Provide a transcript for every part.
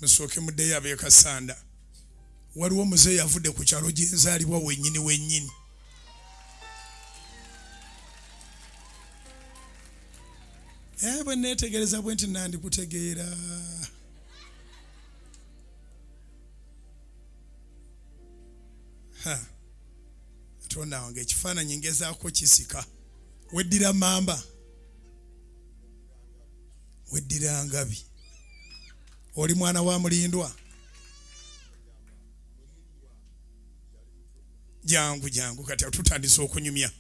musooke muddeyo ab'ekasanda waliwo muzeeyi yavudde ku kyalo gyenzaalibwa wennyini bwe neetegereza bwe nti nandikutegeera Katonda wange ekifaananyi ngezaako kisika weddira mamba weddira ngabi oli mwana wa mulindwa jangu kati tutandise okunyumya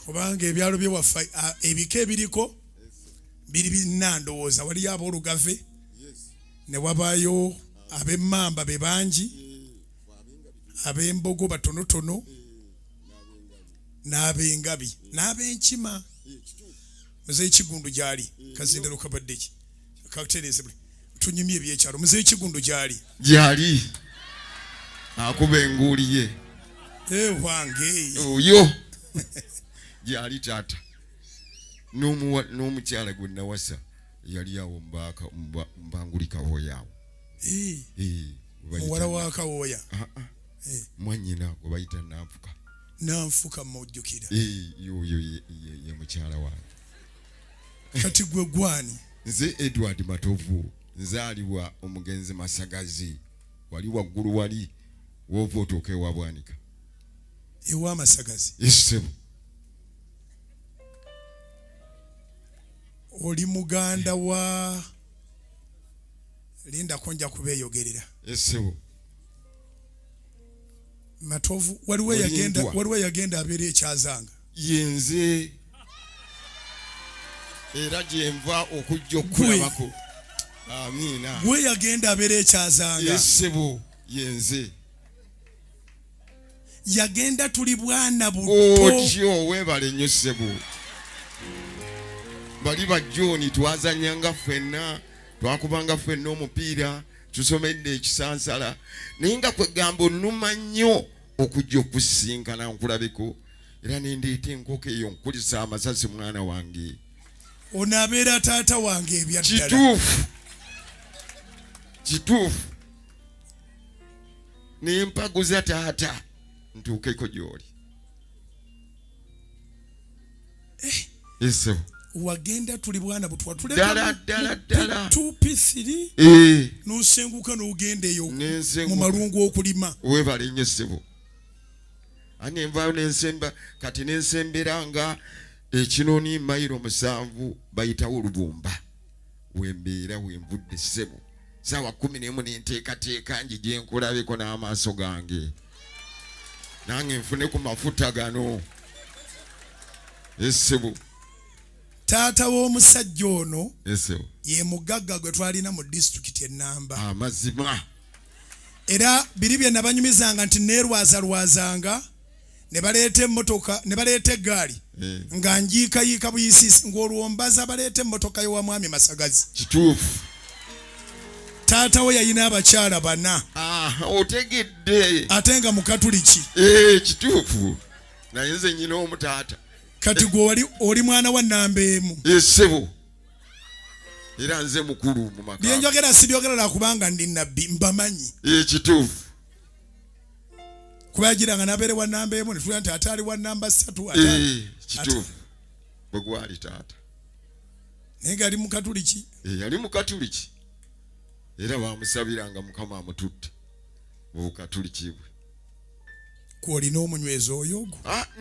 kubanga ebyalo bye waffe ebika ebiriko biri binandowooza waliyo ab'olugave ne wabaayo ab'emmamba be bangi ab'embogo batonotono n'ab'engabi n'ab'enkima muzeeyi Kigundu gyali kazindalo kabadde ki kakutereeze buli tunyumye ebyekyalo muzeeyi Kigundu gyali akuba enguuli ye wange oyo gyali taata n'omukyala gwe nawasa yali awo mbangulika woyaawo muwala wa Kawooya mwannyina gwe bayita nanfuka mujjukira yoyo ye mukyala wange kati gwe gwani nze Edward Matovu nzaalibwa omugenzi Masagazi wali waggulu wali wova otooka ewa Bwanika ewa Masagazi esebo oli muganda wa linda konja kubeeyogerera esebo Matovu waliwo yagenda abeera ekyazanga yenze era gyenva okujja okulabako amiina gwe yagenda abeera ekyazanga esebo yenze yagenda tuli bwana buto otyo weebale nnyo ssebo bali bajjooni twazanyanga ffenna twakubanga ffenna omupiira tusomedde ekisansala naye nga kwegamba onnuma nnyo okujja okusinkana nkulabeko era nendeeta enkoko eyo nkulisa amasasi mwana wange onaabeera taata wange ebyaddala kituufu nempaguza taata ntuukeko gy'oli esebo wagenda tuli bwana butwa ddala 2P3 n'osenguka n'ogenda eyo mu malungu okulima weebale nnyo ssebo ani envaayo n'ensemba kati n'ensemberanga ekinoni mayiro 7 bayitawo Lubumba wembeera wenvudde ssebo saawa 11 nenteekateeka nji gye nkulabeko n'amaaso gange nange nfune ku mafuta gano essebo taata w'omusajja ono essebo ye mugagga gwe twalina mu disitulikiti ennamba amazima era biri bye nabanyumizanga nti neerwazalwazanga ne baleeta emmotoka ne baleeta eggaali nga njiikayiika buyisiisi ng'olwombaza baleeta emmotoka y'owa mwami Masagazi kituufu taata we yalina abakyala 4 otegedde ate nga mukatuliki kituufu naye nze nyina omutaata kati gwe oli mwana wa nnamba emu essebo era nze mukulu mu maka byenjogera sibyogerera kubanga ndi nabbi mbamanyi kituufu kuba yagiranga nabeere wa nnamba emu ne tulya nti ate ali wa nnamba 3 kituufu bwe gwali taata naye nga ali mukatuliki yali mukatuliki era bamusabiranga Mukama amututte mu bukatuliki bwe kwolina omunywezi oyo ogwo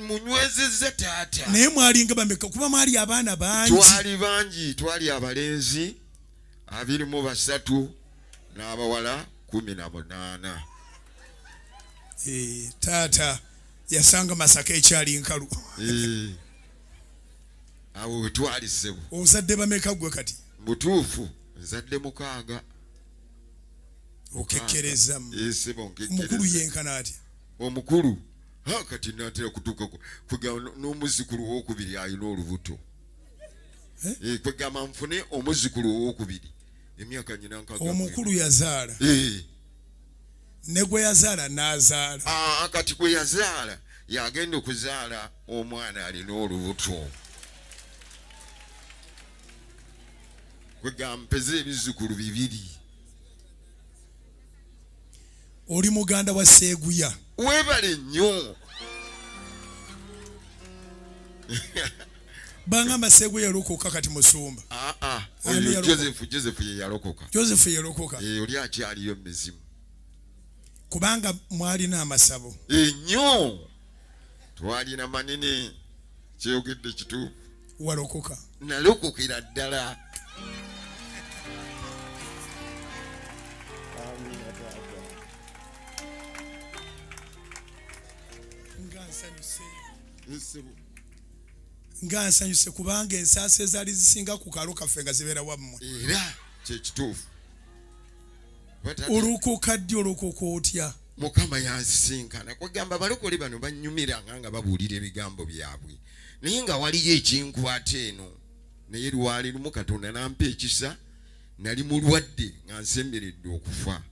munywezezza taata naye mwalinga bameka kuba mwali abaana bangi twali abalenzi 23 n'abawala 18 taata yasanga Masaka ekyali nkalu awo wetwali ssebo ozadde bameka gwe kati butuufu nzadde 6 okekkereza omukulu yenkana atya omukulu kati natera kutuuka kwegamba n'omuzukulu owokubiri alina olubuto kwegamba nfune omuzukulu owokubiri emyaka nyina omukulu yazaala ne gwe yazaala n'azaala kati gwe yazaala yagenda okuzaala omwana alina olubuto kwegamba mpeze ebizukulu 2 oli muganda wa Seeguya. Webale nnyo. Bangamba Seeguya yalokoka kati musumba. Oyo Joseph ye yalokoka. Joseph yalokoka. Oli akyaliyo mizimu. Kubanga mwalina amasabo. Ennyo. Twalina manene kyeyogedde kituufu. Walokoka. Nalokokera ddala. Nga nsanyuse kubanga ensaasa ezaali zisinga ku kalo kaffe nga zibeera wammwe. Era kyekituufu. Olokoka ddi olokoka otya? Mukama yansisinkana kwegamba abalokole bano banyumiranga nga babuulira ebigambo byabwe naye nga waliyo ekinkwata eno naye lwali lumu Katonda nampa ekisa nali mulwadde nga nsemberedde okufa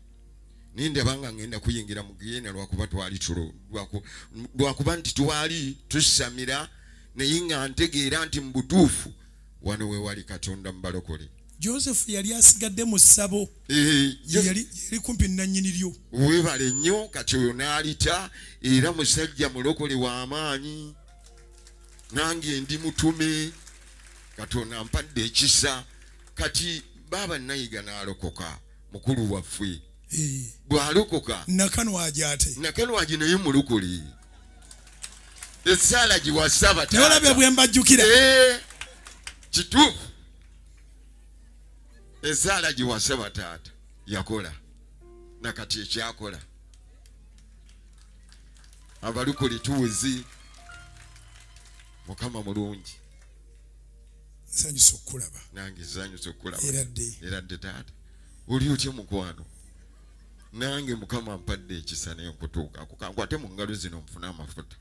naye ndabanga ngenda kuyingira mu Geena lwakuba twali lwakuba nti twali tusamira naye nga ntegeera nti mu butuufu wano we wali Katonda mu balokole. Joseph yali asigadde mu ssabo. Yali kumpi nannyini lyo. Weebale nnyo kati oyo n'alita era musajja mulokole w'amaanyi. Nange ndi mutume Katonda ampadde ekisa kati baaba nayiga n'alokoka mukulu waffe. Bw'alokoka nakano ajate. Nakano aje naye mulokole. Essaala giwasaba taata. Nolabye bwe mbajjukira. Kituufu. Ezaala giwasaba taata yakola nakati ekyakola abalukuli tuwezi Mukama mulungi. Nsanyusa okulaba. Nange nsanyusa okulaba. Era dde taata oli otya mukwano nange Mukama ampadde ekisa naye nkutuuka akukankwate mu ngalo zino nfuna amafuta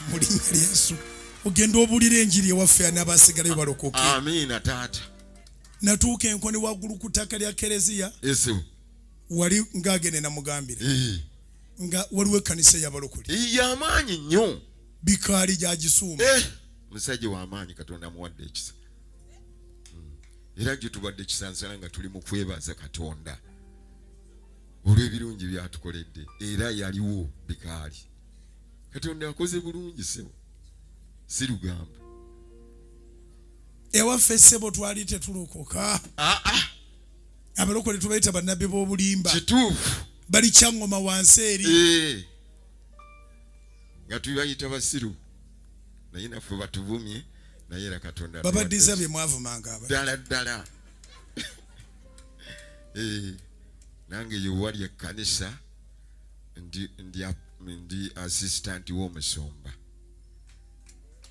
mu linnya lya Yesu ogenda obulira enjiri ewaffe n'abasigalayo balokoke. Amiina taata. Natuuka enkoni waggulu ku ttaka lya Kereziya. Wali ng'agende namugambira. Nga waliwo ekkanisa y'abalokole. Y'amaanyi nnyo. Bikaali gya Gisuuma. Musajja w'amaanyi Katonda amuwadde ekisa. Era gye tubadde kisansala nga tuli mu kwebaza Katonda olw'ebirungi by'atukoledde era yaliwo bikaali. Katonda akoze bulungi ssebo si lugamba. Ewaffe ssebo twali tetulokoka. Abalokole tubayita bannabbi b'obulimba. Kituufu. Bali kyangoma wansi eri. Nga tubayita basiru naye naffe batuvumye naye era Katonda babaddiza bye mwavumanga aba. Ddala. Nange yewali ekkanisa ndi assistant w'omusumba.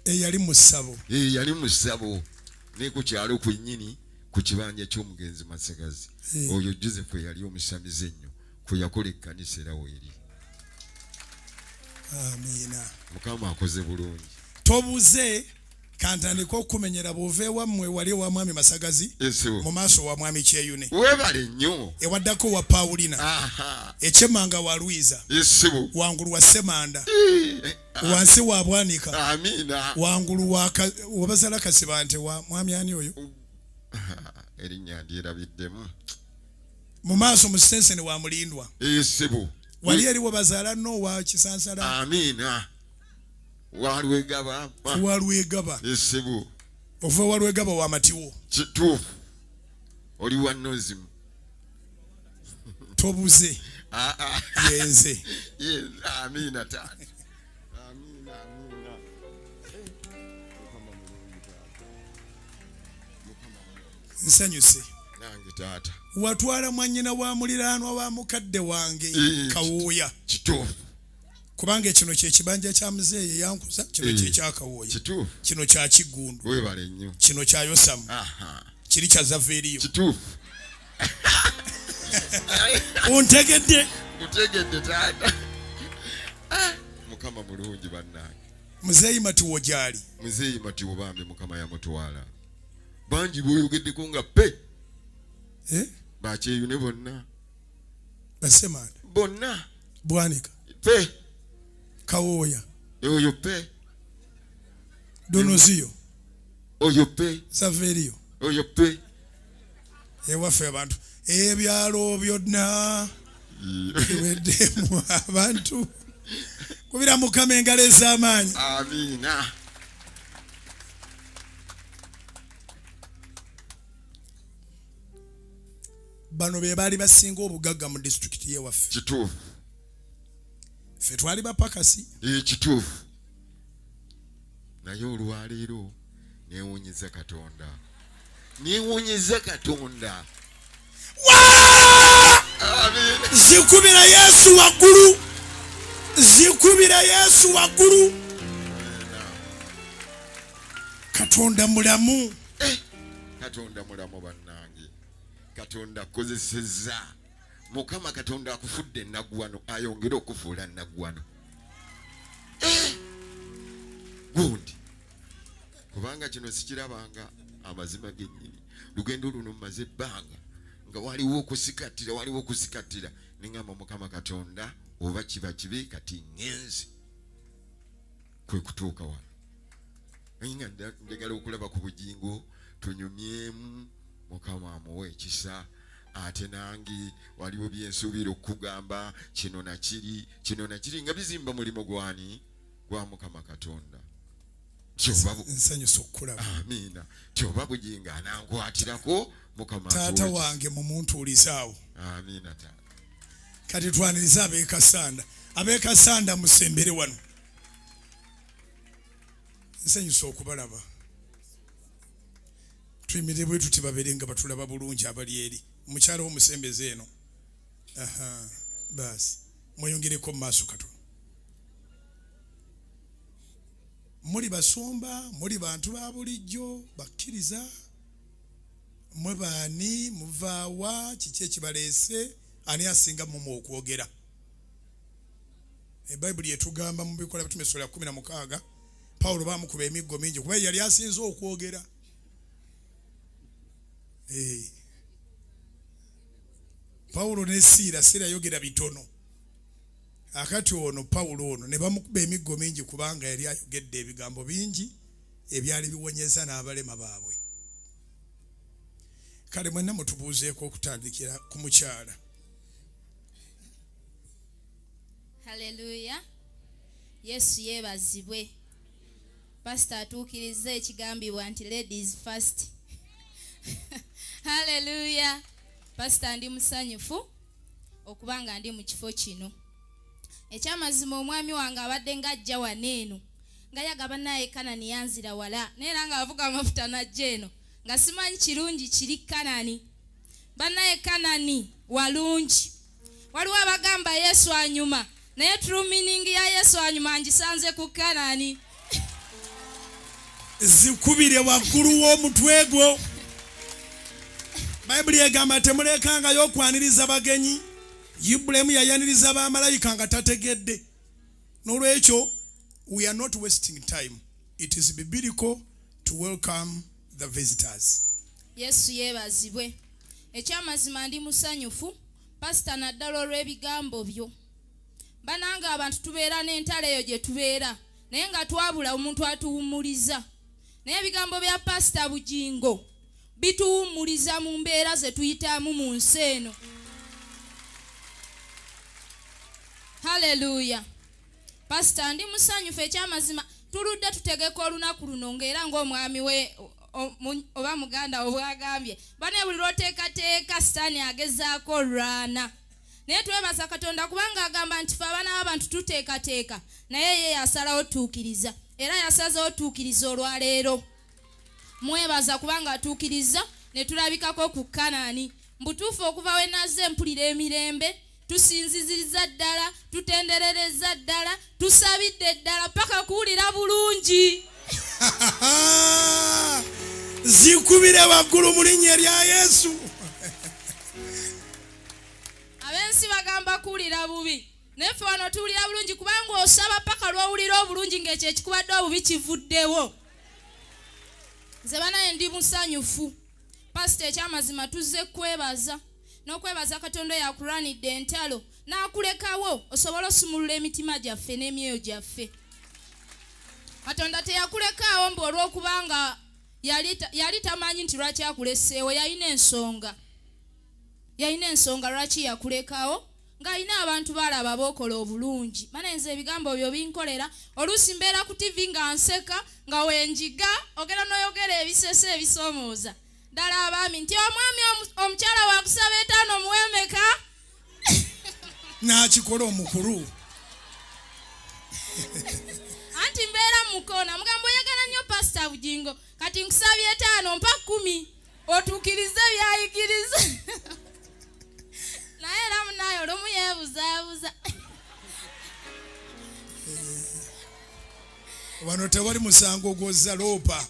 Yali mu ssabo. Yali mu ssabo ne ku kyalo kwennyini ku kibanja ky'omugenzi Masagazi. Oyo Joseph yali omusamize ennyo kwe yakola ekkanisa era weeri. Amiina. Mukama akoze bulungi. Tobuze kantandika okumenyera bw'ova ewammwe wali ewa mwami Masagazi mu maaso wa mwami Kyeyune. Weebale nnyo. Ewaddako wa Pawulina. Ekyemmanga wa Lwiza. Wangulu wa Semanda. Wansi wa Bwanika. Amiina. Wangulu wa Bazala Kasibante wa mwami ani oyo. Erinnya ndyerabiddemu. Mu maaso mu Sensene wa Mulindwa. Wali eriwo Bazala no wa Kisansala. Amiina. Walwegaba. Walwegaba. Esibu. Ova walwegaba wa Matiwo. Kituufu. Oli wa Nozimu. Tobuze. Yenze. Amiina taata. Nsanyuse. Nange taata. Watwala mwannyina wa muliraanwa wa mukadde wange Kawooya. Kituufu. Kubanga kino kye kibanja kya muzeeye yankuza kino kye kya Kawooya. Kituufu. Kino kya Kiggundu. Weebale nnyo. Kino kya Yosamu. Kiri kya Zaveeriyo. Kituufu. Ontegedde. Utegedde taata. Mukama mulungi bannange. Muzeeyi Matiwo gyali. Muzeeyi Matiwo bambi Mukama yamutwala. Bangi bw'oyogeddeko nga pe. Bakyeyune bonna. Basemanda. Bonna. Bwanika. Pe. Kawooya. Oyo pe. Donoziyo. Oyo pe. Zaveeriyo. Oyo pe. Ewaffe abantu. Ebyalo byonna weddemu abantu kubira Mukama engalo ez'amaanyi. Amina. Bano be baali basinga obugagga mu district y'ewaffe. Kituufu. Ffe twali bapakasi. Kituufu. Naye olwaleero neewuunyiza Katonda. Neewuunyiza Katonda. Zikubira Yesu waggulu. Zikubira Yesu waggulu. Katonda mulamu. Katonda mulamu bannange. Katonda akozesezza. Mukama Katonda akufudde naggwano ayongera okufuula naggwano. Gundi. Kubanga kino sikirabanga amazima gennyini. Lugendo luno mmaze ebbanga nga waliwo okusikatira nengamba Mukama Katonda oba kiba kibi kati ngenze kwe kutuuka wano. Nga njagala okulaba ku bugingo tunyumyemu Mukama amuwe ekisa. Ate nange waliwo byensuubira okugamba kino nakiri nga bizimba mulimo gwani gwa Mukama Katonda. Nsanyusa okulaba. Amina. Kyoba bugingo anankwatirako Mukama taata wange mu muntu ulisaawo. Amina taata. Kati twaniriza ab'ekasanda musembere wano. Nsanyusa okubalaba. Tuyimire bwe tuti babere nga batulaba bulungi abali eri. Mukyalo w'omusembeze eno. Basi. Mweyongereko mu maaso katono. Muli basumba, muli bantu ba bulijjo, bakkiriza. Mwe baani muvaawa kiki ekibaleese ani asinga mu okwogera. Ebayibuli etugamba mu Bikola Bitume sura 16 Pawulo bamukuba emiggo mingi kuba yali asinze okwogera. Pawulo ne Sira yogera bitono. Akati ono Pawulo ono ne bamukuba emiggo mingi kubanga yali ayogedde ebigambo bingi ebyali biwonyeza n'abalema baabwe. Kale mwenna mutubuuzeeko okutandikira ku mukyala. Hallelujah. Yesu yeebazibwe. Pastor atuukiriza ekigambibwa nti ladies first. Hallelujah. Pastor ndi musanyufu okubanga ndi mu kifo kino. Ekyamazima omwami wange abadde ng'ajja wano eno nga yagaba naye Kanani yanzira wala neera ng'avuga amafuta n'ajja eno nga simanyi kirungi kiri Kanani. Bannaye Kanani walungi. Waliwo abagamba Yesu anyuma naye true meaning ya Yesu anyuma ngisanze ku Kanani. Zikubire waggulu w'omutwe gwo. Bayibuli egamba temulekangayo okwaniriza bagenyi. Ibrahimu yayaniriza bamalayika nga tategedde. N'olwekyo we are not wasting time. It is biblical to welcome the visitors. Yesu yeebazibwe. Ekyamazima ndi musanyufu pastor naddala olw'ebigambo byo. Bananga abantu tubeera n'entalo eyo gye tubeera naye nga twabula omuntu atuwumuliza. Naye ebigambo bya pastor bugingo bituwumuliza mu mbeera ze tuyitamu mu nsi eno. Hallelujah. Pastor ndi musanyufu ekyamazima tuludde tutegeka olunaku luno ng'era ng'omwami we oba muganda obwagambye bane buli lwoteekateeka sitaani agezaako olwana. Naye twebaza Katonda kubanga agamba nti fe abaana b'abantu tuteekateeka naye ye yasalawo tuukiriza era yasazewo tuukiriza olwaleero. Mwebaza kubanga atuukiriza ne tulabikako ku Kanani. Mbutuufu okuva we nazze mpulira emirembe. Tusinziziriza ddala, tutenderereza ddala, tusabidde ddala paka kuwulira bulungi. Zikubire waggulu mu linnya lya Yesu. Abensi bagamba kuwulira bubi. Naye ffe wano tuwulira bulungi kubanga osaba paka lw'owulira obulungi ng'ekyo ekikubadde obubi kivuddewo. Nze banaye ndi musanyufu. Pastor ekyamazima tuzze kwebaza. N'okwebaza Katonda yakulanidde entalo n'akulekawo osobola osumulula emitima gyaffe n'emyoyo gyaffe. Katonda teyakulekaawo mbu olw'okubanga yali tamanyi nti lwaki akuleseewo. Yalina ensonga lwaki yakulekaawo ng'alina abantu balaba bookola obulungi. Bane nze ebigambo byo binkolera oluusi mbeera ku TV nga nseka nga wenjiga ogera n'oyogera ebisese ebisoomooza. Ddala abaami nti omwami omukyala waakusaba 5 muwemeka n'akikola omukulu. Anti mbeera mukona mugambo oyagala nnyo Pastor Bugingo kati nkusabye 5 mpa 10 otuukirize byayigiriza. Naye era munayo olumu yeebuzaabuza. Wano tewali musango gwozza loopa.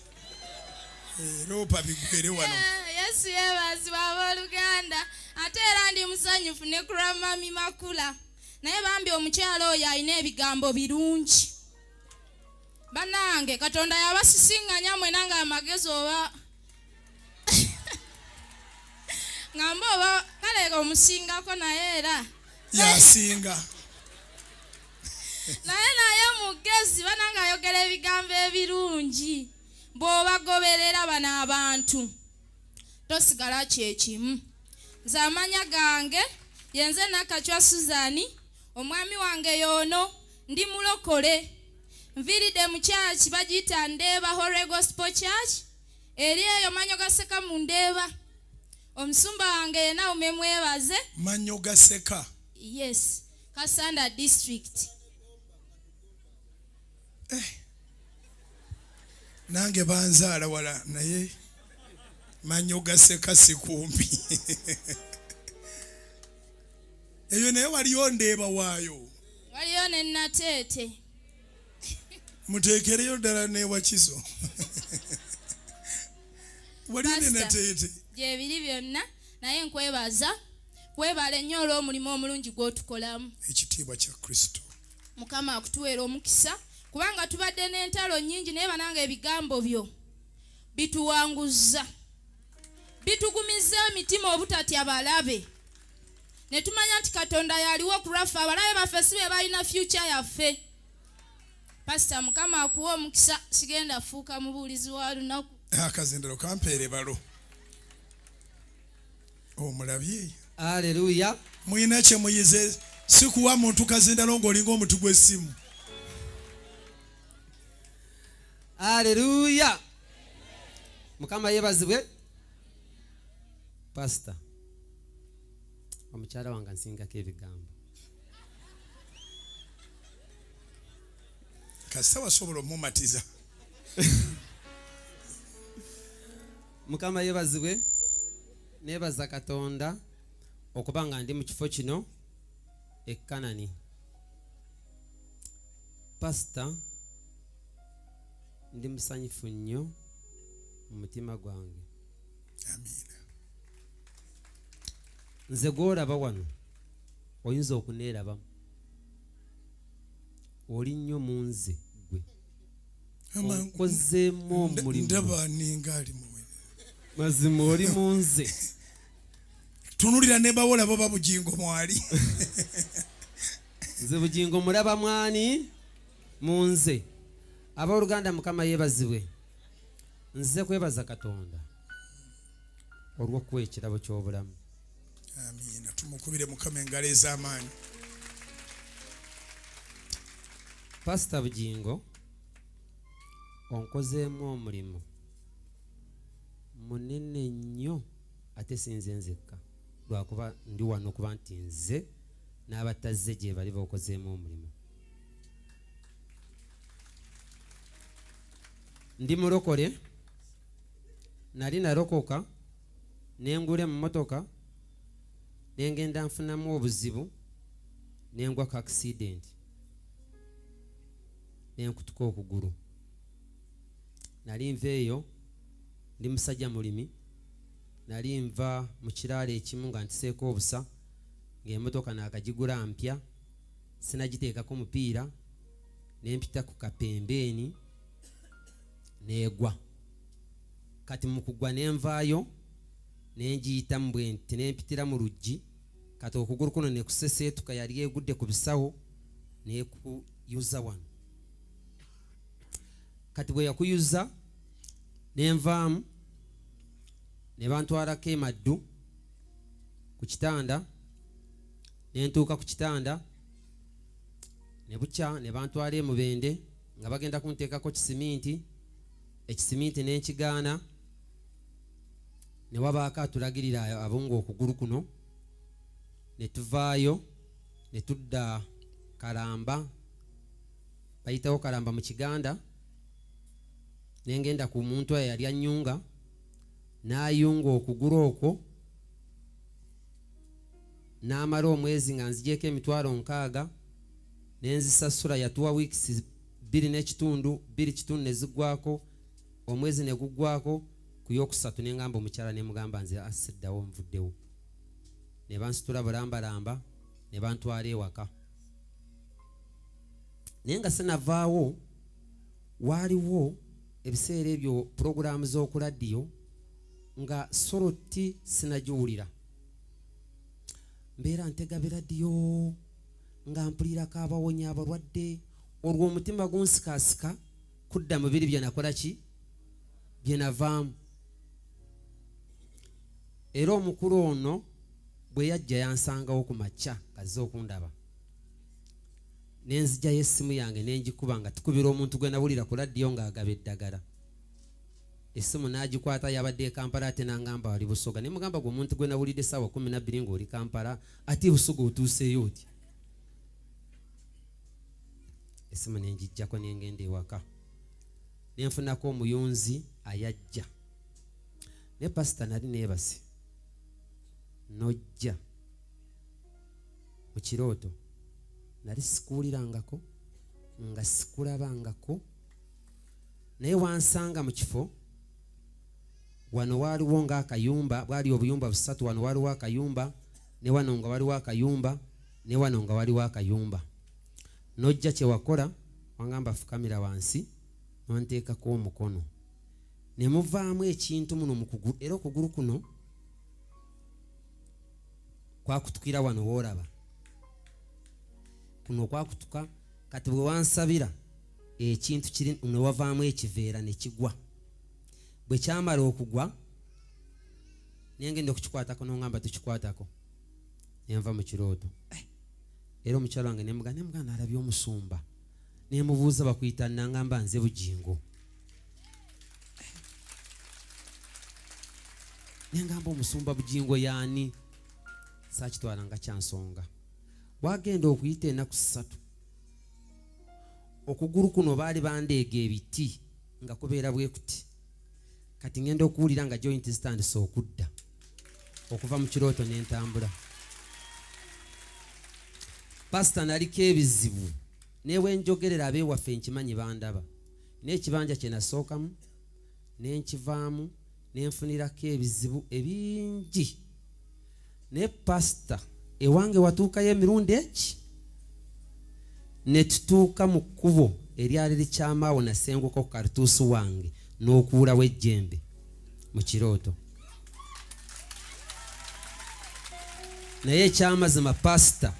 Loopa bigwere wano. Yesu yeebazibwa abooluganda. Ate era ndi musanyufu ne kuramami makula. Naye bambi omukyala oyo alina ebigambo birungi. Bannange Katonda yabasisiŋŋanya mwena ng'amagezi oba ngamba oba kale omusingako naye era yasinga. naye mugezi bananga ayogera ebigambo ebirungi bw'obagoberera bano abantu tosigala kyekimu. Nze amanya gange yenze Nakachwa Suzani, omwami wange yoono ndi mulokole nviridde mu church bagiyita Ndeeba Holy Gospel Church eri eyo Manyogaseka mu Ndeeba. Omusumba wange yena umemwebaze Manyogaseka. Yes, Kasanda district. Nange banzaala wala naye Manyogaseka sikumbi. Eyo naye waliyo Ndeeba waayo. Waliyo ne Nateete. Muteekereyo ddala n'ewakizo. Waliyo ne Nateete. Gye biri byonna naye nkwebaza webale nnyo olw'omulimu omulungi gw'otukolamu. Ekitiibwa kya Kristo. Mukama akutuweera omukisa kubanga tubadde n'entalo nnyingi naye bananga ebigambo byo bituwanguza. Bitugumiza emitima obutatya balabe. Ne tumanya nti Katonda yaliwo ku lwaffe abalabe baffe si be balina future yaffe. Pastor Mukama akuwa omukisa sigenda fuuka mubuulizi wa lunaku. Akazindalo kampeere balo. Omulabye. Haleluya. Muyina kye muyize si kuwa muntu kazindalo ng'olinga omuti gw'essimu. Haleluya. Mukama yeebazibwe. Pastor omukyala wange nsingako ebigambo. Kasita wasobola omumatiza. Mukama yeebazibwe. Neebaza Katonda okuba nga ndi mu kifo kino e Kanani. Pastor ndi musanyufu nnyo mu mutima gwange. Amiina. Nze gw'olaba wano oyinza okuneerabamu. Oli nnyo mu nze gwe. Onkozeemu omulimu. Ndaba ninga ali mu mazima oli mu nze. Tunulira ne bawola baba Bugingo mwali. Nze Bugingo mulaba mwani mu nze. Abooluganda Mukama yeebazibwe. Nze kwebaza Katonda olw'okuwa ekirabo ky'obulamu. Amiina. Tumukubire Mukama engalo ez'amaanyi. Pastor Bugingo onkozeemu omulimu munene nnyo ate sinze nzekka lwakuba ndi wano okuba nti nze n'abatazze gye bali bakozeemu omulimu. Ndi mulokole nali nalokoka nengula emmotoka nengenda nfunamu obuzibu nengwa ku accident nenkutuka okugulu. Nali nva eyo ndi musajja mulimi nali nva mu kiraalo ekimu nga ntiseeko obusa ng'emmotoka naakagigula mpya sinagiteekako mupiira nempita ku kapembeeni neegwa. Kati mu kugwa nenvaayo nenjiyitamu bwe nti nempitira mu luggi kati okugulu kuno nekuseseetuka yali egudde ku bisawo nekuyuza wano. Kati bwe yakuyuza nenvaamu ne bantwalako emaddu ku kitanda ne ntuuka ku kitanda ne bukya ne bantwala e Mubende nga bagenda kunteekako ekisiminti ne nkigaana. Ne wabaako atulagirira abunga okugulu kuno, ne tuvaayo ne tudda Kalamba, bayitawo Kalamba mu Kiganda. Ne ngenda ku muntu oyo yali annyunga, n'ayunga okugulu okwo, n'amala omwezi nga nzigyeko emitwalo 6 ne nzisasula. Yatuwa wiikisi 2 ne ziggwako, omwezi ne guggwako. Ku yokusatu ne ngamba omukyala ne mugamba nze asiddawo nvuddewo. Ne bansitula bulambalamba ne bantwala ewaka. Naye nga sinavaawo, waaliwo ebiseera ebyo puroguraamu z'oku ladiyo nga soroti sinagiwulira. Mbeera ntega biradiyo nga mpulirako abawonya abalwadde, olwo omutima gunsikasika kudda mu biri bye nakola ki bye navaamu. Era omukulu ono bwe yajja yansangawo ku makya kazze okundaba, ne nzigyayo essimu yange ne ngikuba nga tukubira omuntu gwe nawulira ku ladiyo ng'agaba eddagala. Essimu n'agikwata, yabadde e Kampala ate n'angamba wali Busoga. Ne mugamba gwe omuntu gwe nawulidde essaawa 12 ng'oli Kampala, ate Busoga otuuseeyo oti? Essimu ne ngijjako ne ngenda ewaka. Ne nfunako omuyunzi ayajja. Ne pasita nali neebase, nojja mu kirooto. Nali sikuwulirangako nga sikulabangako, naye wansanga mu kifo. Wano waaliwo ng'akayumba, bwali obuyumba 3. Wano waaliwo akayumba, ne wano nga waliwo akayumba, ne wano nga waliwo akayumba. Nojja kye wakola, wangamba fukamira wansi, nonteekako omukono, ne muvaamu ekintu muno mu kugulu. Era okugulu kuno kwakutukira wano woolaba, kuno kwakutuka. Kati bwe wansabira ekintu kiri ne wavaamu ekiveera ne kigwa. Bwe kyamala okugwa, naye ngenda okukikwatako, n'ongamba tukikwatako. Ne nva mu kirooto. Era omukyala wange ne mugamba nalabye omusumba. Ne mubuuza bakuyita, n'angamba nze Bugingo. Ne ngamba omusumba Bugingo yaani? Saakitwala nga kyansonga. Wagenda okuyita ennaku 3, okugulu kuno baali bandeega ebiti nga kubeera bwe kuti. Kati ngenda okuwulira nga joint zitandise okudda okuva mu kirooto ne ntambula. Pasita naliko ebizibu, newe njogerera ab'ewaffe nkimanyi bandaba. N'ekibanja kye nasookamu ne nkivaamu ne nfunirako ebizibu ebingi. Ne pasita ewange watuukayo emirundi eki, ne tutuuka mu kkubo eryali likyamaawo nasenguka ku karutuusi wange n'okuulawo ejjembe mu kirooto. Naye ekyamazima pasita,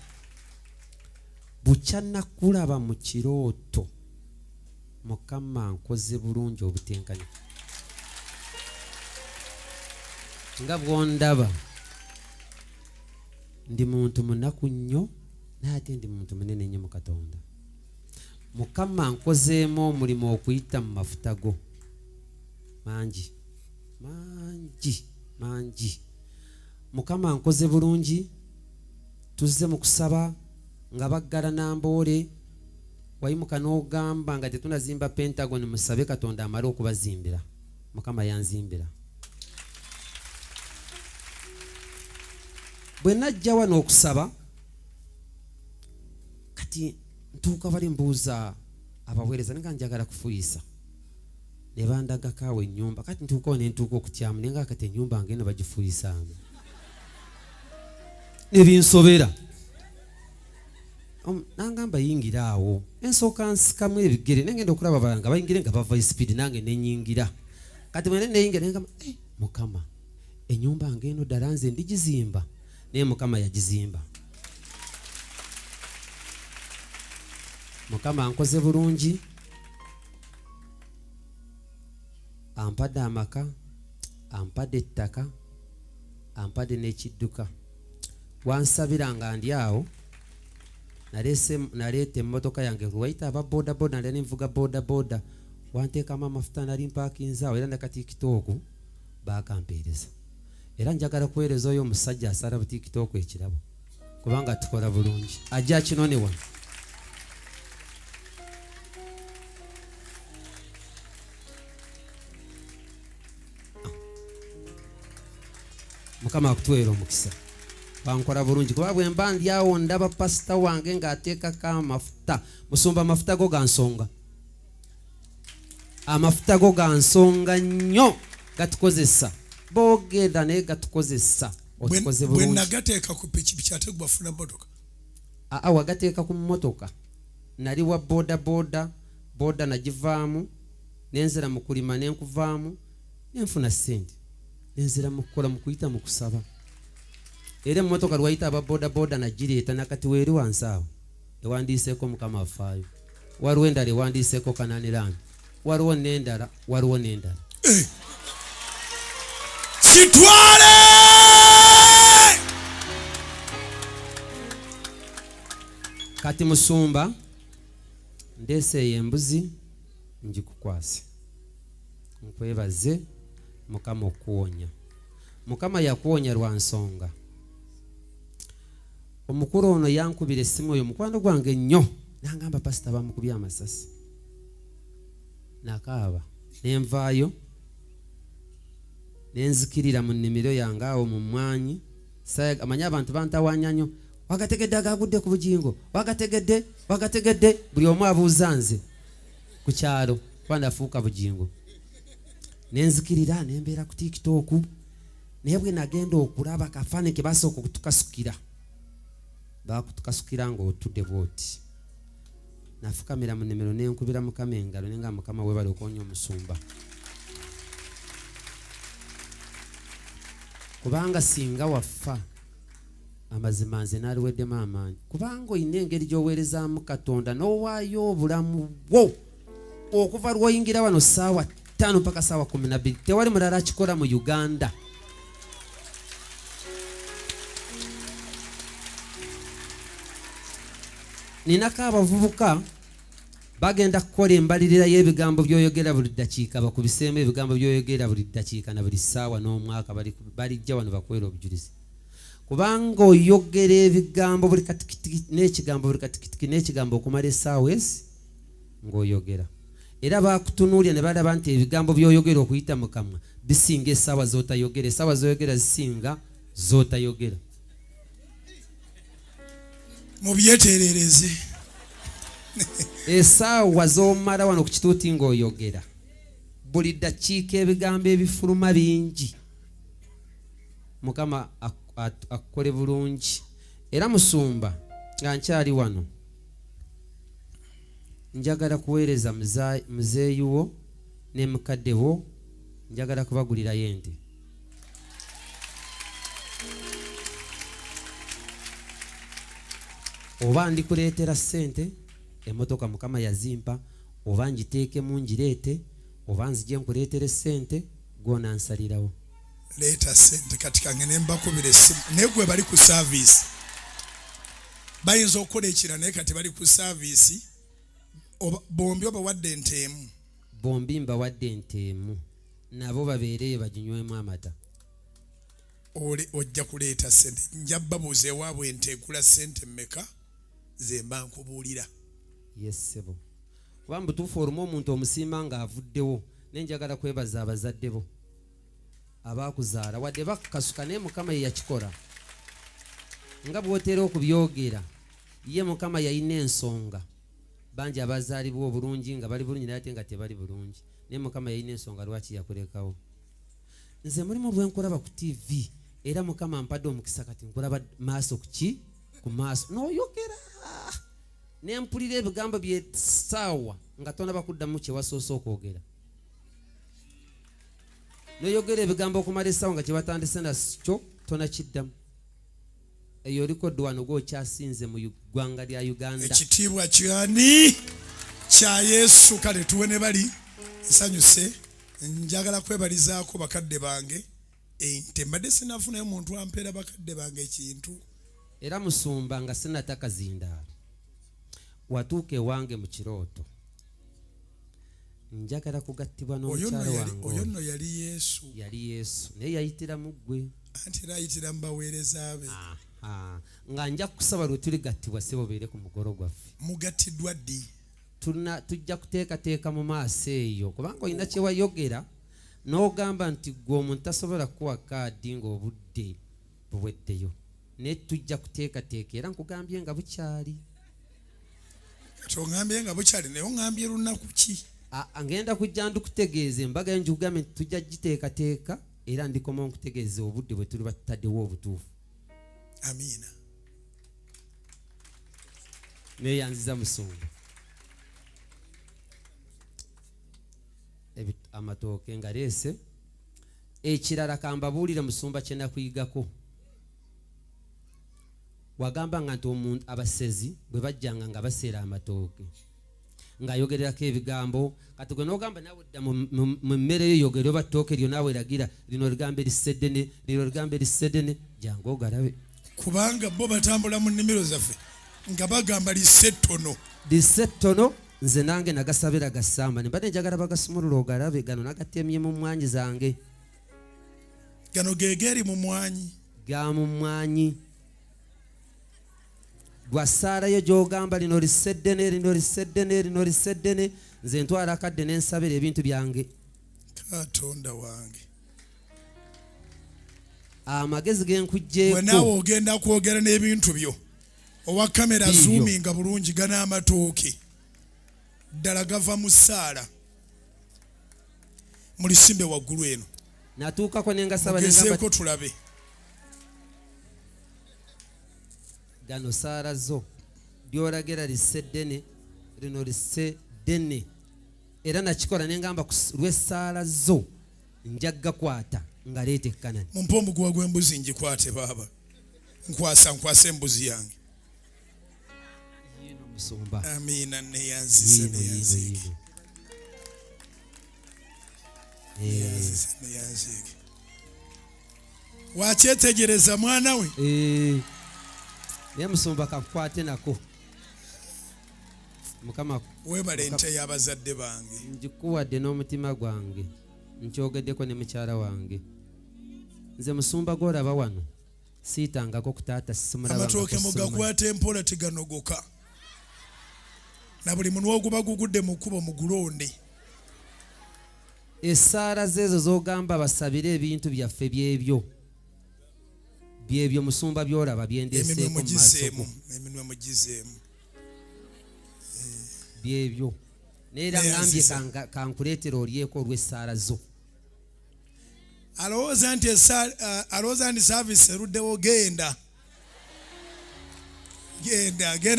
bukya nakulaba mu kirooto, Mukama nkoze bulungi obutenkanya. Nga bw'ondaba ndi muntu munaku nnyo, naye ate ndi muntu munene nnyo mu Katonda. Mukama nkozeemu omulimu okuyita mu mafuta go mangi mangi mangi. Mukama nkoze bulungi. Tuzze mu kusaba nga baggala Namboole, wayimuka n'ogamba nga tetunazimba Pentagon, musabe Katonda amale okubazimbira. Mukama yanzimbira. Bwe najja wano okusaba, kati ntuuka bali mbuuza abaweereza nga njagala kufuuyisa, ne bandagako awo ennyumba. Kati ntuukawo ne ntuuka okutyamu, naye nga kati ennyumba ngeno bagifuuyisaamu. Ne binsobera. Nangamba yingira awo, ensooka nsikamu ebigere, nengenda okulaba balala nga bayingire nga bava speed, nange nenyingira. Kati mwene neyingira nengamba Mukama, ennyumba ngeno ddala nze ndigizimba? Naye Mukama yagizimba. Mukama ankoze bulungi, ampadde amaka, ampadde ettaka, ampadde n'ekidduka. wansabiranga ndi awo naleeta emmotoka yange lwaita aba boda boda nali nvuga boda boda wanteekamu amafuta nali mpakinze awo era nakatiikitooku bakampeereza era njagala kuweereza oyo omusajja asala butiikitooku ekirabo kubanga tukola bulungi ajja kinone wano mukama akutuweera omukisa bankola bulungi kuba bwe mba ndi awo ndaba pasita wange ng'ateekako amafuta musumba amafuta go gansonga amafuta go gansonga nnyo gatukozesa boogenda naye gatukozesa otukoze bulungi bwe nagateeka ku pikipiki ate gwafuna motoka wagateeka ku mmotoka nali wa boda boda boda nagivaamu nenzira mu kulima nenkuvaamu nenfuna ssente nenzira mu kukola mu kuyita mu kusaba era emmotoka lwayita aba boda boda nagireeta nakati weeri wansi awo ewandiiseeko mukama wafaayo waliwo endala ewandiiseeko kananirani waliwo n'endala kitwale kati musumba ndeeseeyo embuzi ngikukwase nkwebaze mukama okuwonya mukama yakuwonya lwa nsonga omukulu ono yankubira essimu oyo mukwano gwange nnyo nangamba pasita bamukubye amasasi nakaaba nenvaayo nenzikirira mu nnimiro yange awo mu mmwanyi amanye abantu bantawanya nnyo wagategedde agagudde ku bugingo wagategedde buli omu abuuza nze ku kyalo kuba nafuuka bugingo nenzikirira nembeera ku tikitooku naye bwe nagenda okulaba kafaane ke basooka okutukasukira bakutukasukira ng'otudde bwoti nafukamira mu nnimiro nenkubira mukama engalo nenga mukama webale okwonya omusumba kubanga singa waffa amazima nze naliweddemu amaanyi kubanga olina engeri gy'oweerezaamu katonda n'owaayo obulamu bwo okuva lw'oyingira wano ssaawa 5 mpaka ssaawa 12 tewali mulala akikola mu Uganda ninako abavubuka bagenda kukola embalirira y'ebigambo by'oyogera buli ddakiika bakubiseemu ebigambo by'oyogera buli ddakiika na buli ssaawa n'omwaka balijja wano bakwera obujulizi kubanga oyogera ebigambo buli katikitiki n'ekigambo buli katikitiki n'ekigambo okumala essaawa ezi ng'oyogera era bakutunuulya ne balaba nti ebigambo by'oyogera okuyita mu kamwa bisinga essaawa z'otayogera essaawa z'oyogera zisinga z'otayogera mubyeteerereze essaawa z'omala wano ku kituuti ng'oyogera buli ddakiika ebigambo ebifuluma bingi mukama akukole bulungi era musumba nga nkyali wano njagala kuweereza muzeeyi wo ne mukadde wo njagala kubagulirayo ente oba ndikuleetera ssente emmotoka mukama yazimpa oba ngiteekemu ngireete oba nzije nkuleetere ssente gwona nsalirawo leeta ssente kati kange nembakubira essimu naye gwe bali ku saaviisi bayinza okukola ekira naye kati bali ku saaviisi bombi obawadde ente emu bombi mbawadde ente emu nabo babeereyo baginywemu amata ojja kuleeta ssente nja babuuza ewaabwe ente egula ssente mmeka ze mba nkubuulira yesebo kuba mutuufu olumu omuntu omusiima ng'avuddewo nenjagala kwebaza abazadde bo abaakuzaala wadde bakukasuka naye mukama ye yakikola nga bw'otera okubyogera ye mukama yalina ensonga bangi abazaalibwa obulungi nga bali bulungi naye ate nga tebali bulungi naye mukama yalina ensonga lwaki yakulekawo nze mulimu lwenkulaba ku TV era mukama mpadde omukisa kati nkulaba maaso kuki ku maaso n'oyogera nempulira ebigambo by'essaawa nga tonaba kuddamu kyewasoose okwogera noyogera ebigambo okumala essaawa nga kyebatandise nakyo tonakiddamu eyo olikodde wano gw'okyasinze mu ggwanga lya Uganda ekitiibwa kyani kya Yesu kale tuwe ne bali nsanyuse njagala kwebalizaako bakadde bange ente mbadde sinafunayo muntu ampeera bakadde bange ekintu era musumba nga sinataka zindaalo watuuka ewange mu kirooto njagala kugattibwa n'omukyalo wange oyo nno yali Yesu naye yayitira mu ggwe anti era ayitira mu baweereza be nga nja kusaba lwe tuligattibwa si bobeere ku mugolo gwaffe mugattiddwa ddi tujja kuteekateeka mu maaso eyo kubanga olina kye wayogera n'ogamba nti gwe omuntu tasobola kuwa kaadi ng'obudde buweddeyo naye tujja kuteekateeka era nkugambye nga bukyali kati oŋŋambye nga bukyali naye oŋŋambye lunaku ki ngenda kujja ndikutegeeza embaga yo njikugambe nti tujja giteekateeka era ndikoma nkutegeeza obudde bwe tuli batutaddewo obutuufu amiina neyanziza musumba amatooke nga leese ekirala kambabuulire musumba kye nakuyigako wagambanga nti omuntu abasezi bwe bajjanga nga baseera amatooke ng'ayogererako ebigambo kati gwe n'ogamba naawe dda mu mmere yo yogera oba ttooke lyo naawe eragira lino ligambo eriseddene lino ligambo eriseddene jangu ogalabe kubanga bo batambula mu nnimiro zaffe nga bagamba lisettono nze nange nagasabira gasamba ne mbadde njagala bagasumulula ogalabe gano nagatemye mu mmwanyi zange gano gegeeri mu mwanyi ga mu mmwanyi gwasaalayo gy'ogamba lino liseddene nze ntwala akadde n'ensabira ebintu byange katonda wange amagezi genkugjeeko bwe naawe ogenda kwogera n'ebintu byo owa kamera zoominga bulungi gan'amatooke ddala gava mu ssaala mulisimbe waggulu eno natuukako nengasaba mugezeeko tulabe gano saala zo lyolagera liseddene lino liseddene era nakikola nengamba lw'essaala zo njaggakwata nga leeta ekkanani mumpe omuguwa gw'embuzi ngikwate baaba nkwasa embuzi yange musumba amiina neyanzise wakyetegereza mwana we naye musumba kakwate nako mukama webale ente y'abazadde bange njikuwadde n'omutima gwange nkyogeddeko ne mukyala wange nze musumba gw'olaba wano siitangako ku taata amatooke mugakwata empola teganogoka na buli munwa oguba gugudde mu kkubo mugulonde essaala zeezo z'ogamba basabire ebintu byaffe byebyo musumba byolaba byendeseeko mu maaso eminwe mugizeemu byebyo naye era ngambye kankuleetera olyeko olw'essaala zo alowooza nti saavisi eruddewo genda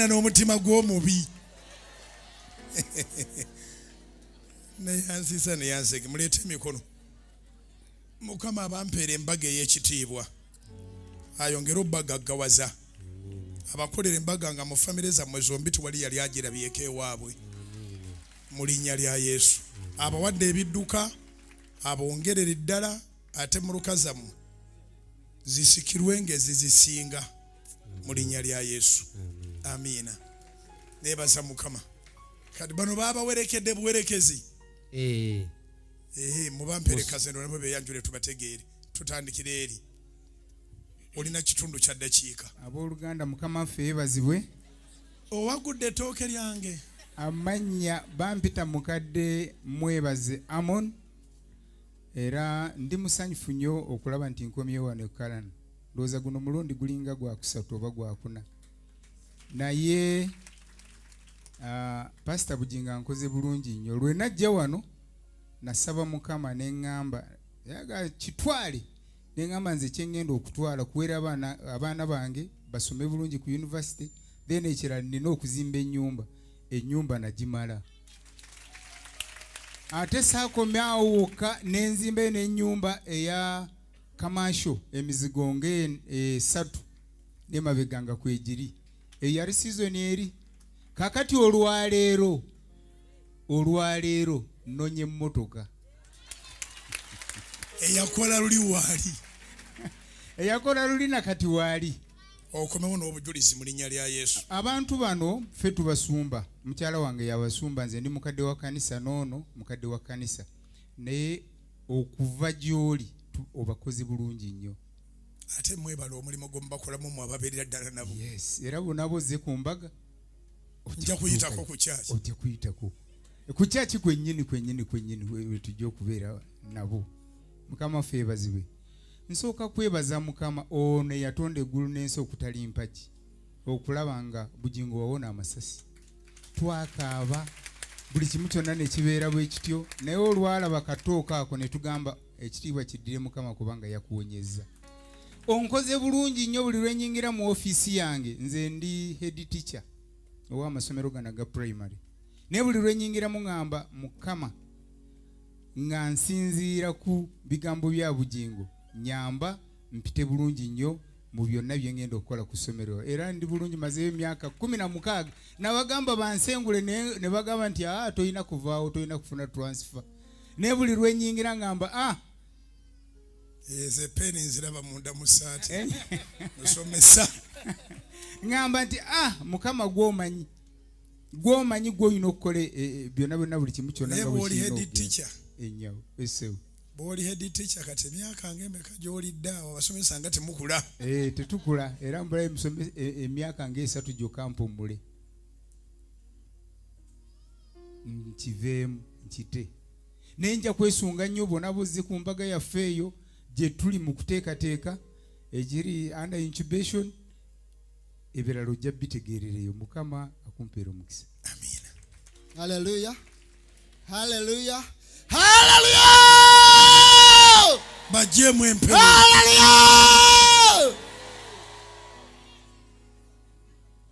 n'omutima gw'omubi neyansege muleete emikono mukama abampeera embaga ey'ekitiibwa ayongere obbagaggawaza abakolera embaga nga mu famire zammwe zombi tewali yali agirabyeko ewaabwe mu linnya lya Yesu abawadde ebidduka abongerere ddala ate mu luka zammwe zisikirwenga ezizisinga mu linnya lya Yesu amiina neebaza mukama kati bano baabawerekedde buwerekezi mubampeerekaze ndo nabwe beeyanjule tubategeere tutandikire eri olina kitundu kya ddakiika abooluganda mukama waffe yeebazibwe owagudde ettooke lyange amannya bampita mukadde mwebaze Amon era ndi musanyufu nnyo okulaba nti nkomyewo wano ekalana ndowooza guno mulundi gulinga gwakusatu oba gwakuna naye pasita Bujinga nkoze bulungi nnyo lwe najja wano nasaba mukama neŋŋamba yaga kitwale neŋŋamba nze kyengenda okutwala kuwera abaana bange basome bulungi ku university then ekirala nina okuzimba ennyumba nagimala ate saakomyawo wokka nenzimba n'ennyumba eya kamasho emizigo ng'esatu n'emabega nga kwegiri eyali sizoni eri kakati olwaleero nnonye emmotoka eyakola luli waali eyakola luli nakati waali okomewo n'obujulizi mu linnya lya Yesu. Abantu bano ffe tubasumba, mukyala wange yabasumba, nze ndi mukadde wa kanisa noono mukadde wa kanisa, naye okuva gy'oli obakozi bulungi nnyo. Ate mwebala omulimu gw'omubakolamu mu ababeerera ddala nabo. Yes, era bonabozze ku mbaga ojja kuyitako ku kyaki. Ojja kuyitako ku kyaki kwennyini we tujja okubeera nabo. Mukama ffe yeebazibwe. Nsooka kwebaza Mukama ono eyatonda eggulu n'ensi okutali mpagi, okulaba nga bugingo wawona amasasi. Twakaaba buli kimu kyonna ne kibeera bwe kityo, naye olwalaba katooka ako ne tugamba ekitiibwa kiddire Mukama kubanga yakuwonyezza. Onkoze bulungi nnyo buli lwe nnyingira mu ofiisi yange, nze ndi head teacher ow'amasomero gano aga primary, naye buli lwe nnyingiramu ŋŋamba Mukama nga nsinziira ku bigambo bya bugingo, nyamba mpite bulungi nnyo mu byonna bye ngenda okukola ku ssomero, era ndi bulungi, mazeyo emyaka 16 nabagamba bansengule ne bagamba nti tolina kuvaawo, tolina kufuna transfer, naye buli lwe nnyingira ŋŋamba Eze peni nziraba munda mu saati musomesa ŋŋamba nti Mukama gw'omanyi gw'olina okukola byonna buli kimu kyonna nga bwe kirina head teacher ennyawo essewo. Bw'oli head teacher kati emyaka ng'emeka gy'olidde awo abasomesa nga temukula. Tetukula, era mbulayo emyaka nga3 gyokka mpummule nkiveemu nkite, naye nja kwesunga nnyo bonna bozze ku mbaga yaffe eyo gye tuli mu kuteekateeka egiri under incubation, ebirala ojja bitegeerereyo. Mukama akumpeera omukisa. Amiina. Hallelujah. Hallelujah. Hallelujah. Bajjemu empero. Hallelujah.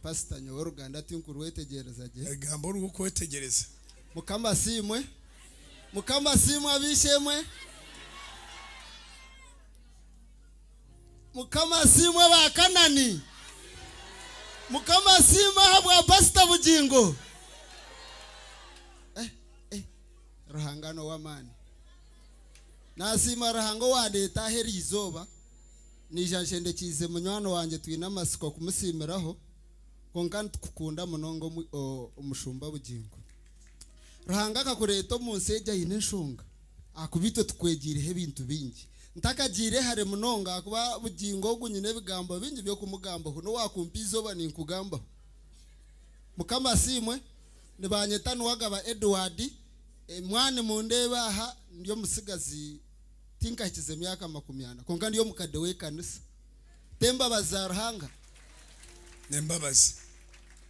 Pastor nyo Ruganda tinkuru wetegereza je. Egambo olw'okwetegereza. Mukama simwe. Mukama simwe abishemwe. Mukama simwe bakanani. Mukama simwe habwa Pastor bugingo. Rahangano w'amani nasima rahango wandeta heri izoba nijanshende kize munywano wanje twina amasiko kumusimiraho konka tukukunda munongo umushumba bugingo. Rahanga kakureto munseja yine nshunga akubito tukwegireho ebintu bingi ntakagire hare munonga akuba bugingo gunyine bigambo bingi byo kumugamba huno wakumpa izoba ninkugamba. Mukama simwe nibanyeta nuwagaba Edward mwana mundeba aha ndiyo musigazi tinkakize myaka 40 konka ndiyo mukadde w'ekanisa temba bazarhanga nembabazi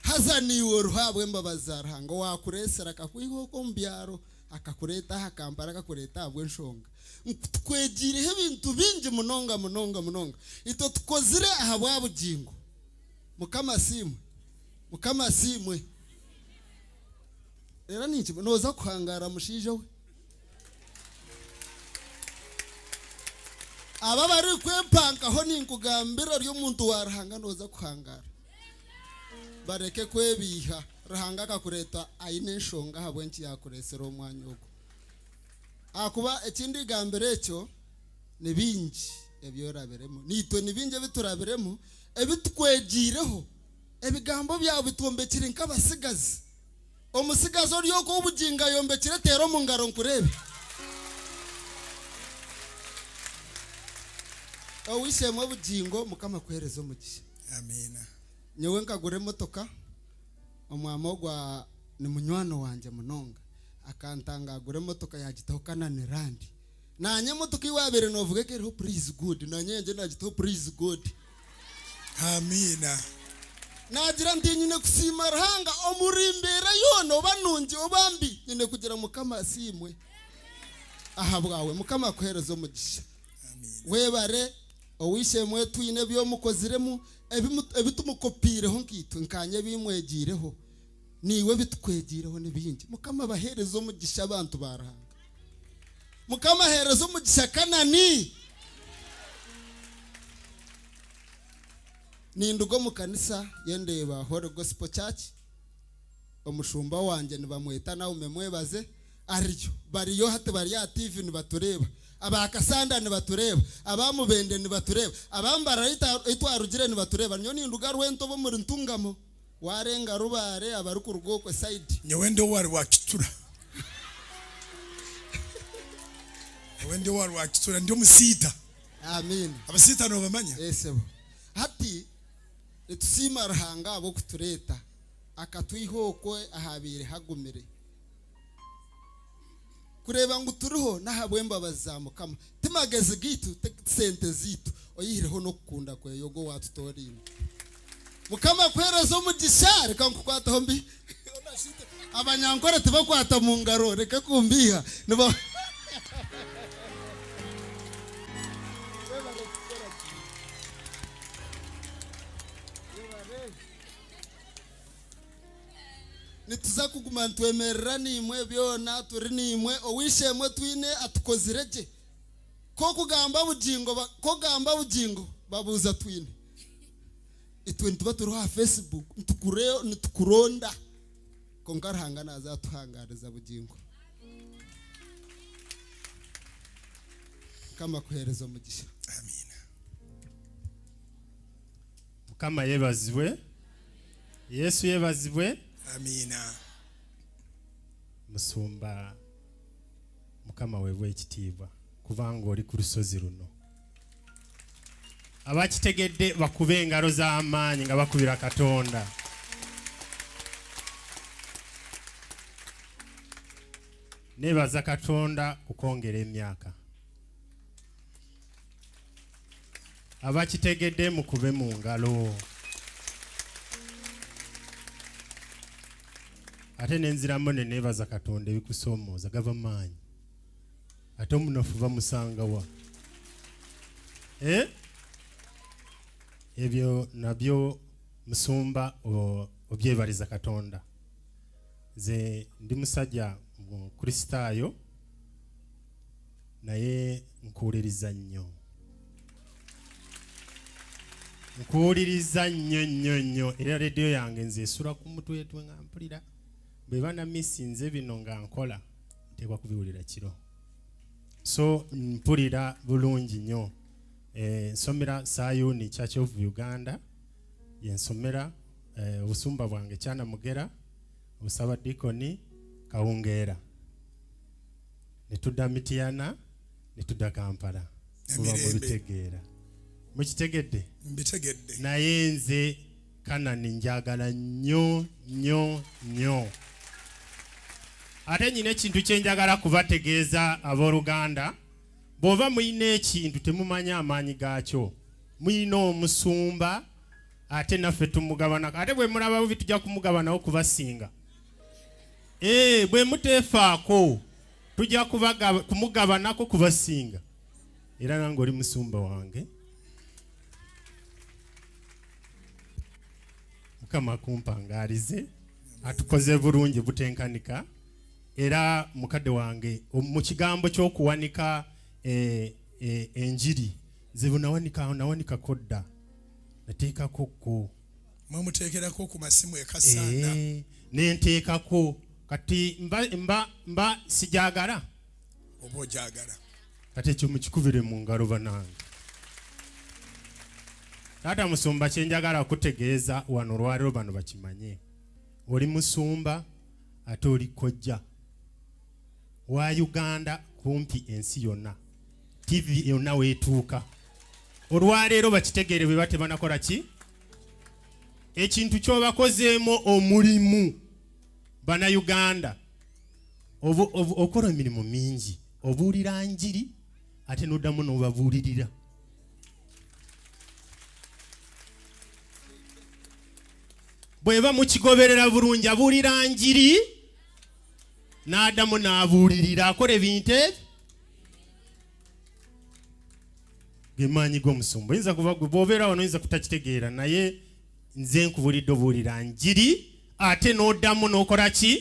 hazaniwe ruhabwe mbabazarhanga wakuresera kakwiho ko mbyaro akakureta hakampara akakureta abwe nshonga twegirihe ibintu bingi munonga ito tukozire aha bwabugingo. Mukama simwe era ninki noza kuhangara mushije we aba bari kwepankaho ninkugambira ryo muntu warahanga noza kuhangara bareke kwebiha rahanga akakureta ayine nshonga habwe nki yakuresera omwanya ogo akuba ekindi gambere ekyo ni bingi ebyoraberemo nitwe ni bingi bituraberemo ebitukwegireho ebigambo byawe bitumbekire nk'abasigazi omusigazi oriyo ko obuginga yombekire tero mu ngaro nkurebe owishemwe obugingo Mukama kwerezo mugisha. Amiina. Nyewe nkagure motoka omwamo gwa ni munywano wanje munonga akantanga agure motoka yagitaho Kanani Rand nanye motoka iwabere novuge kero praise good nanye nje nagitaho praise good. Amiina. Nagira ndinyine kusima rahanga omurimbera yono banungi obambi nyine kugira Mukama simwe ahabwawe Mukama kwerezo mugisha. Amiina. Webare owishemwe twine byo mukoziremu ebitumukopireho nkitwe nkanye bimwegireho niwe bitukwegireho nibingi. Mukama baherezo mugisha abantu barahanga. Mukama herezo mugisha Kanani nindugo mu kanisa yendeba Holy Gospel Church omushumba wanje nibamweta nawe memwebaze ariyo bariyo hate bari ya TV nibatureba abakasanda nibatureba abamubende nibatureba abambara itwarugire nibatureba nyo ninduga rwento bo muri ntungamo warenga rubare abari ku rugokwe side nyewende wari wakitura wende wari wakitura ndio musita amen abasita no bamanya esebo hati etusima Ruhanga abo kutureta akatwihokwe ahabire hagumire kureba ngo turiho nahabwemba bazamukama timageze gitu sente zitu oyireho no kukunda kwe yogo watutorimo mukama kwerezo mugishare kankukwata hombi abanyankore tibakwata mu ngaro reka kumbiha niba nituza kuguma ntwemerera nimwe byona turi nimwe owishemwe twine atukozireje ko kugamba bugingo babuza twine itwe ntuba turi ha Facebook nitukuronda ko Ruhanga nazatuhangariza bugingo kama kuhereza umugisha amina mukama yebazibwe Yesu yebazibwe amina musumba mukama wewe ekitiibwa kubanga oli ku lusozi luno abakitegedde bakube engalo z'amaanyi nga bakubira Katonda nebaza Katonda kukongera emyaka abakitegedde mukube mu ngalo ate nenziramu nenebaza Katonda ebikusomooza gava maanyi ate omunofu bamusangawa ebyo nabyo musumba obyebaliza Katonda ze ndi musajja Kristaayo naye nkuwuliriza nnyo era rediyo yange nze esula ku mutwe nga mpulira bwe bana misinze bino nga nkola nteekwa kubiwulira kiro so mpulira bulungi nnyo nsomera Sayuni Church of Uganda yensomera obusumba bwange Kyanamugera obusaba dikoni Kawungeera netudda Mityana netudda Kampala kuba mubitegeera mukitegedde mbitegedde naye nze Kanani njagala nnyo ate nyina ekintu kyenjagala kubategeeza abooluganda bw'oba muyina ekintu temumanya amaanyi gaakyo muyina omusumba ate naffe tumugabana ate bwe mulaba bubi tujja kumugabanawo kubasinga bwe muteefaako tujja kumugabanako kubasinga era nange oli musumba wange Mukama kumpangaalize atukoze bulungi butenkanika era mukadde wange mu kigambo ky'okuwanika enjiri nze nawanika kodda nateekako ko mwemuteekerako ku masimu ekasanda nenteekako kati mba sijagala oba ojagala kati ekyo mukikubire mu ngalo banange taata musumba kyenjagala kutegeeza wano olwaliro bano bakimanye oli musumba ate oli kojja wa Uganda kumpi ensi yonna TV yonna weetuuka olwaleero bakitegeere bwe batebanakola ki ekintu kyobakozeemu omulimu bana Uganda okola emirimu mingi obuulira njiri ate noddamu n'obabuulirira bweba mukigoberera bulungi abuulira njiri n'addamu n'abuulirira akola ebintu ebyo gemaanyi g'omusumba oyinza kuba gwe bw'obeera wano oyinza kutakitegeera naye nze nkubulidde obuulira njiri ate n'oddamu n'okola ki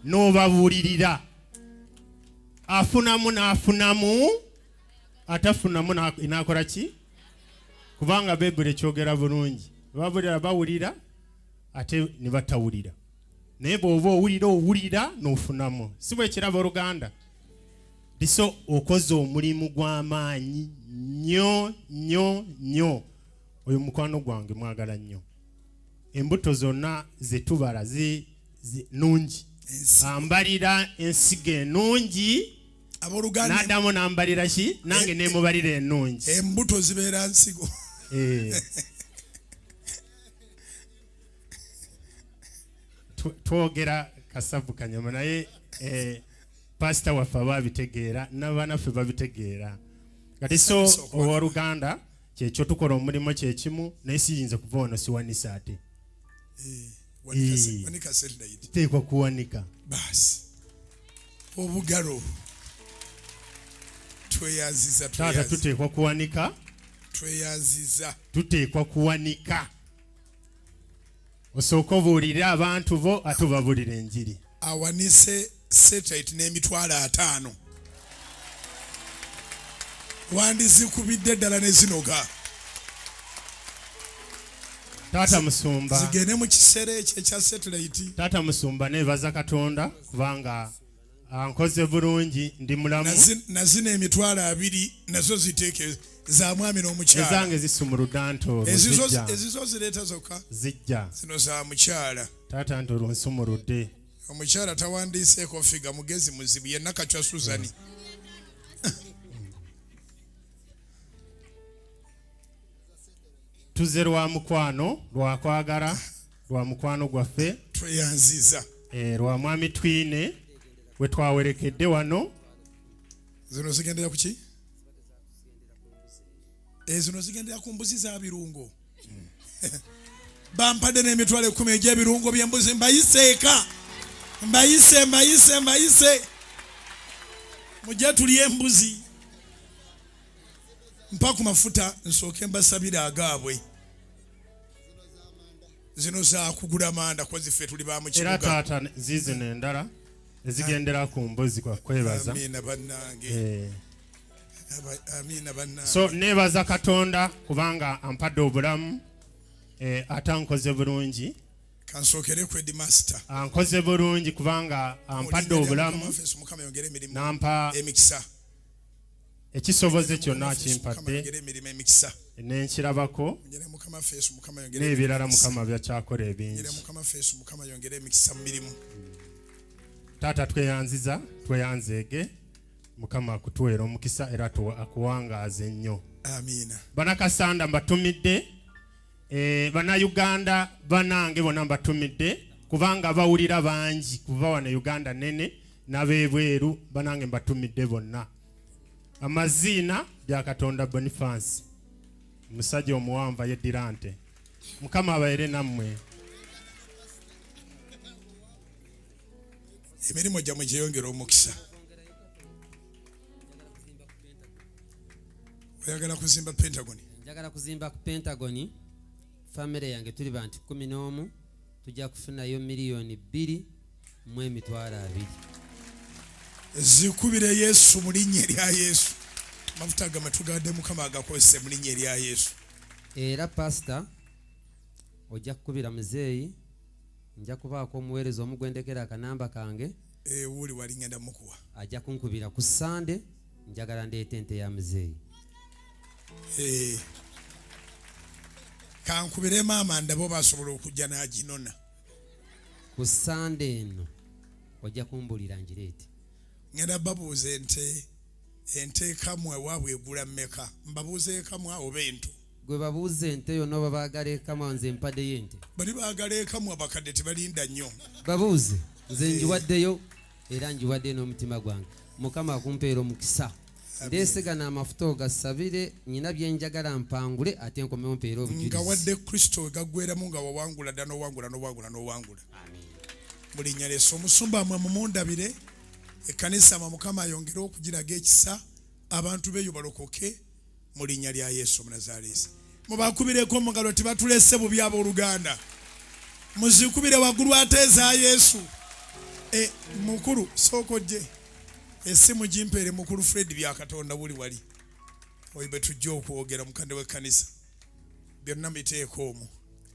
n'obabuulirira afunamu n'afunamu atafunamu n'akola ki kubanga Bayibuli kyogera bulungi babuulira bawulira ate ne batawulira naye bw'oba owulira n'ofunamu si bwe kiraba oluganda tiso okoze omulimu gw'amaanyi nnyo oyo mukwano gwange mwagala nnyo embuto zonna zetubala nungi ambalira ensigo ennungi abooluganda n'addamu n'ambalira ki nange nemubalira ennungi embuto zibeera nsigo twogera kasavu kanyama naye pasita waffe ababitegeera n'abanaffe babitegeera kati so owooluganda kyekyo tukola omulimu kyekimu naye siyinza kuva wano siwanisa ate teekwa kuwanika basi obugalo tweyanziza taata tuteekwa kuwanika tweyanziza tuteekwa kuwanika osooka obuulirira abantu bo ate obabuulira enjiri awanise satellite n'emitwalo 5 wandizikubidde ddala ne zinoga taata musumba zigende mu kiseera ekyo ekya satellite taata musumba neebaza katonda kubanga ankoze bulungi ndi mulamu nazino emitwalo 2 nazo ziteeke za mwami n'omukyala ezange zisumuludda ntoolo ezizo zireeta zokka zijja zino za mukyala taata ntoolo nsumuludde omukyala tawandiiseeko figa mugezi muzibu yenna kacwa Suzani tuze lwa mukwano lwa kwagala lwa mukwano gwaffe tweyanziza lwa mwami twine we twawerekedde wano zino zigendera ku ki zino zigendera ku mbuzi za birungo bampadde n'emitwalo 10 egy'ebirungo by'embuzi mbayiseeka mbayise mujje tulye embuzi mpa ku mafuta nsooke mbasabire agaabwe zino za kugula manda kwa ziffe tuli ba mu kibuga era taata zizino endala ezigendera ku mbuzi kwa kwebaza amina bannange amina bannange so neebaza katonda kubanga ampadde obulamu atankoze bulungi kansookere ku Headmaster ankoze bulungi kubanga ampadde obulamu nampa emikisa ekisoboze kyonna akimpadde nenkirabako n'ebirala mukama byakyakola ebingi taata tweyanzeege mukama akutuweera omukisa era akuwangaaze nnyo banakasanda mbatumidde bannayuganda banange bonna mbatumidde kubanga bawulira bangi kuva wano Uganda nene n'ab'ebweru banange mbatumidde bonna amaziina bya Katonda Boniface musajja omuwanva yeddira nte mukama abaire nammwe emirimu gyamwe gyeyongera omukisa oyagala kuzimba Pentagon njagala kuzimba ku Pentagon family yange tuli bantu 11 tujja kufunayo miliyoni 2.2 zikubire Yesu mu linnya lya Yesu mafuta gamatugadde mukama agakozese mu linnya lya Yesu era pastor ojja kukubira muzeeyi nja kubaako omuweereza omugwendekera akanamba kange wuli wali ngenda mukuwa ajja kunkubira ku Sunday njagala ndeete ente ya muzeeyi kankubire maama ndabo basobola okujja n'aginona ku Sunday eno ojja kumbulira njireete ngenda babuuza ente kamwe waabwe egula mmeka mbabuuza ekamwa oba ento gwe babuuza ente yonna oba baagala ekamwa nze mpaddeyo ente bali baagala ekamwa abakadde tebalinda nnyo babuuze nze njiwaddeyo era njiwaddeyo n'omutima gwange mukama akumpeera omukisa ndeesigana amafuta ogasabire nyina byenjagala mpangule ate nkomewo mpeera obujulizi nga wadde Kristo gaggweeramu nga wawangula dda n'owangula mu linnya lya Yesu omusumba mmwe mumundabire ekkanisa mwe mukama ayongere okugiraga ekisa abantu beeyo balokoke mu linnya lya Yesu Omunazaalesi mubakubireko mu ngalo tibatulese bubi abooluganda muzikubire waggulu ate eza Yesu mukulu sooka ojje essimu gimpeere mukulu Fred bya Katonda buli wali oyo bwe tujja okwogera mukadde w'ekkanisa byonna mbiteeka omwo